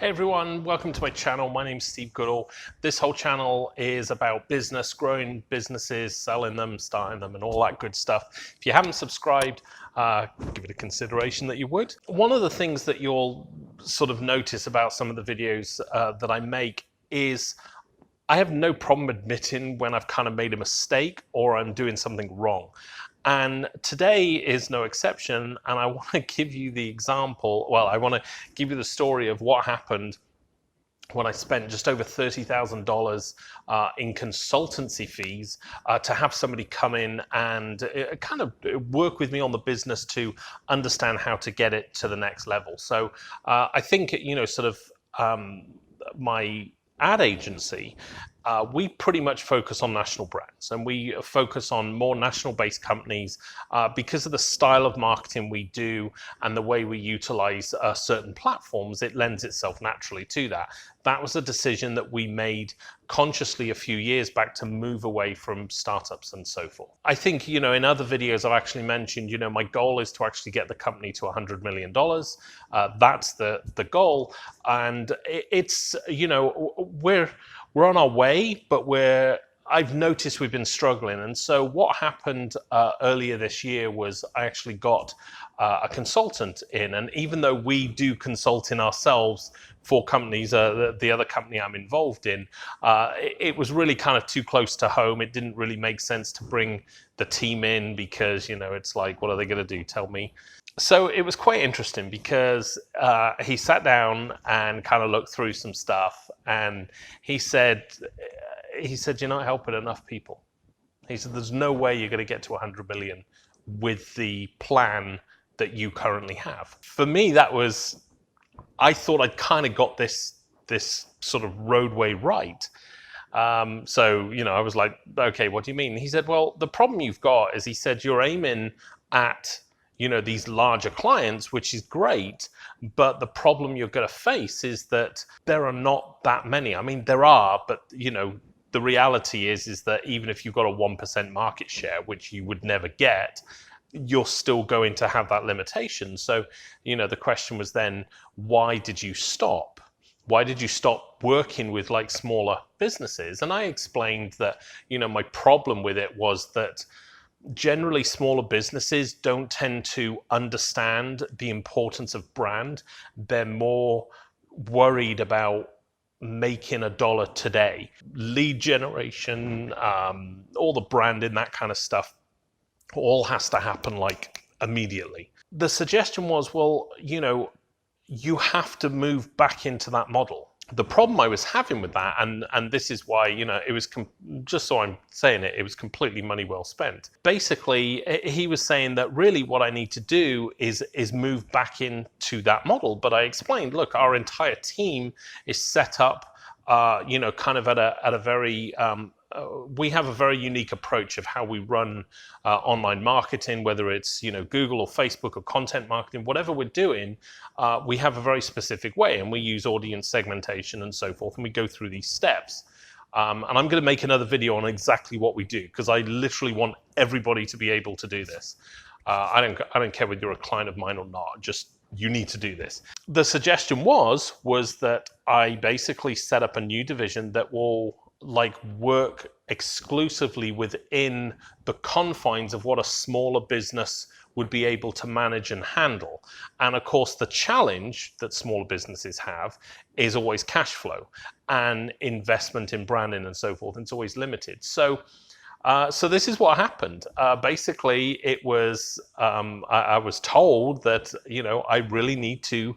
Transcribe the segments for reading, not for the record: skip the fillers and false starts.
Hey everyone, welcome to my channel. My name's Steve Goodall. This whole channel is about business, growing businesses, selling them, starting them, and all that good stuff. If you haven't subscribed, give it a consideration that you would. One of the things that you'll sort of notice about some of the videos that I make is I have no problem admitting when I've kind of made a mistake or I'm doing something wrong. And today is no exception, and I want to give you the example, well, I want to give you the story of what happened when I spent just over $30,000 in consultancy fees to have somebody come in and kind of work with me on the business to understand how to get it to the next level. So I think, my ad agency, we pretty much focus on national brands, and we focus on more national-based companies because of the style of marketing we do and the way we utilize certain platforms. It lends itself naturally to that. That was a decision that we made consciously a few years back to move away from startups and so forth. I think, in other videos I've actually mentioned, my goal is to actually get the company to $100 million. That's the goal. And it's, we're on our way, but I've noticed we've been struggling. And so what happened earlier this year was I actually got a consultant in. And even though we do consulting ourselves for companies, the other company I'm involved in, it was really kind of too close to home. It didn't really make sense to bring the team in because, it's like, what are they going to do? Tell me. So it was quite interesting because he sat down and kind of looked through some stuff, and he said, you're not helping enough people. He said, there's no way you're going to get to 100 million with the plan that you currently have. For me, I thought I'd kind of got this sort of roadway right. So, I was like, okay, what do you mean? He said, well, the problem you've got is, he said, you're aiming at these larger clients, which is great, but the problem you're going to face is that there are not that many. I mean, there are, but the reality is that even if you've got a 1% market share, which you would never get, you're still going to have that limitation. So, the question was then, why did you stop? Why did you stop working with like smaller businesses? And I explained that, my problem with it was that generally smaller businesses don't tend to understand the importance of brand. They're more worried about making a dollar today. Lead generation, all the branding, that kind of stuff, all has to happen like immediately. The suggestion was, well, you have to move back into that model. The problem I was having with that, and this is why, it was, just so I'm saying it, it was completely money well spent. Basically, he was saying that really what I need to do is move back into that model. But I explained, look, our entire team is set up, kind of at a very, we have a very unique approach of how we run online marketing, whether it's Google or Facebook or content marketing, whatever we're doing, we have a very specific way, and we use audience segmentation and so forth, and we go through these steps. And I'm going to make another video on exactly what we do, because I literally want everybody to be able to do this. I don't care whether you're a client of mine or not, just you need to do this. The suggestion was that I basically set up a new division that will work exclusively within the confines of what a smaller business would be able to manage and handle. And of course, the challenge that smaller businesses have is always cash flow and investment in branding and so forth. And it's always limited. So this is what happened. Basically, it was, I was told that, I really need to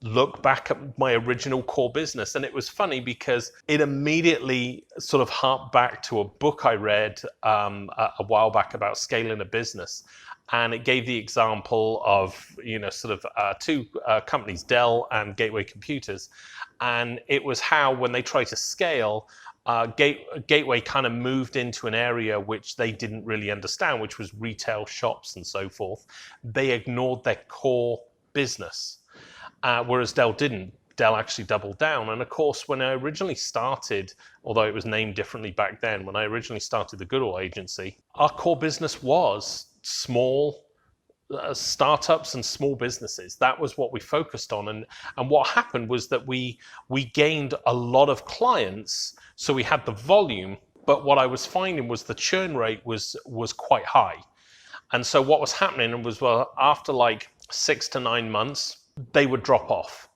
look back at my original core business. And it was funny because it immediately sort of harked back to a book I read a while back about scaling a business. And it gave the example of, two companies, Dell and Gateway Computers. And it was how, when they try to scale, Gateway kind of moved into an area which they didn't really understand, which was retail shops and so forth. They ignored their core business. Whereas Dell didn't. Dell actually doubled down. And of course, when I originally started, although it was named differently back then, when I originally started the Goodall Agency, our core business was small, startups and small businesses. That was what we focused on, and what happened was that we gained a lot of clients, so we had the volume. But what I was finding was the churn rate was quite high, and so what was happening was, well, after like 6 to 9 months, they would drop off.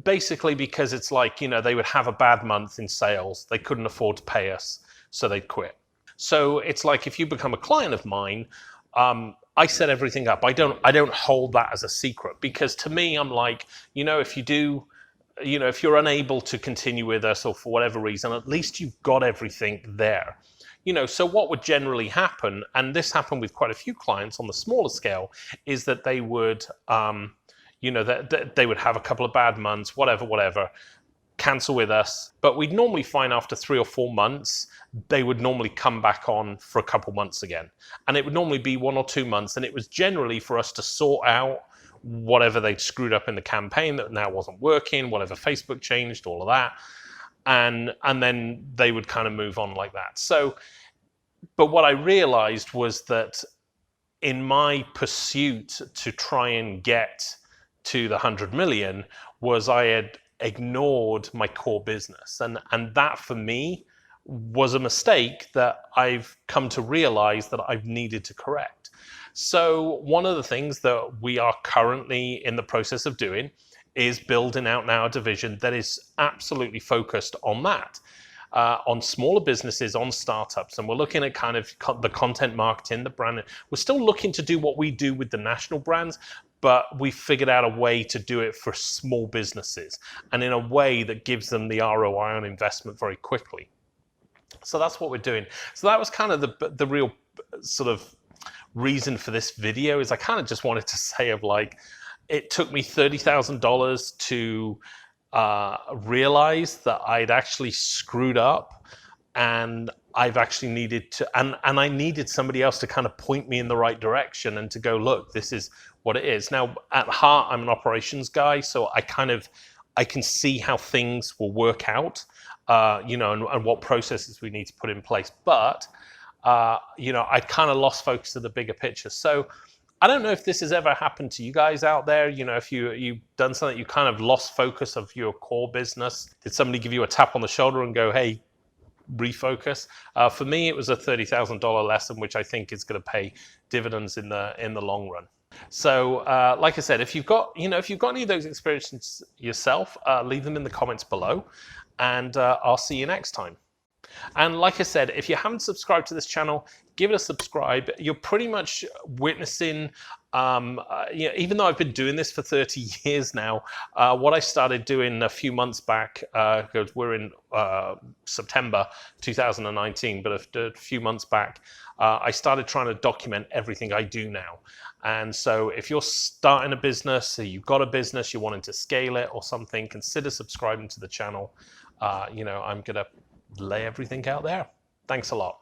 Basically because it's like, you know, they would have a bad month in sales, they couldn't afford to pay us, so they'd quit. So it's like, if you become a client of mine, I set everything up. I don't hold that as a secret, because to me, I'm like, you know, if you're unable to continue with us, or for whatever reason, at least you've got everything there. You know, so what would generally happen, and this happened with quite a few clients on the smaller scale, is that they would, that they would have a couple of bad months, whatever, cancel with us. But we'd normally find after 3 or 4 months, they would normally come back on for a couple months again. And it would normally be 1 or 2 months. And it was generally for us to sort out whatever they'd screwed up in the campaign that now wasn't working, whatever Facebook changed, all of that. And then they would kind of move on like that. So, but what I realized was that in my pursuit to try and get to the 100 million, was I had ignored my core business. And that for me was a mistake that I've come to realize that I've needed to correct. So one of the things that we are currently in the process of doing is building out now a division that is absolutely focused on that, on smaller businesses, on startups. And we're looking at kind of the content marketing, the brand. We're still looking to do what we do with the national brands, but we figured out a way to do it for small businesses, and in a way that gives them the ROI on investment very quickly. So that's what we're doing. So that was kind of the real sort of reason for this video, is I kind of just wanted to say of like, it took me $30,000 to realize that I'd actually screwed up, and I've actually needed to, and I needed somebody else to kind of point me in the right direction and to go, look, this is what it is. Now, at heart, I'm an operations guy, so I can see how things will work out, and what processes we need to put in place. But, I kind of lost focus of the bigger picture. So I don't know if this has ever happened to you guys out there. You know, if you've done something, you kind of lost focus of your core business. Did somebody give you a tap on the shoulder and go, hey, refocus? For me, it was a $30,000 lesson, which I think is going to pay dividends in the long run. So, like I said, if you've got any of those experiences yourself, leave them in the comments below, and I'll see you next time. And like I said, if you haven't subscribed to this channel, give it a subscribe. You're pretty much witnessing, even though I've been doing this for 30 years now, what I started doing a few months back, because we're in September 2019, but a few months back, I started trying to document everything I do now. And so if you're starting a business, or you've got a business, you're wanting to scale it or something, consider subscribing to the channel. I'm going to lay everything out there. Thanks a lot.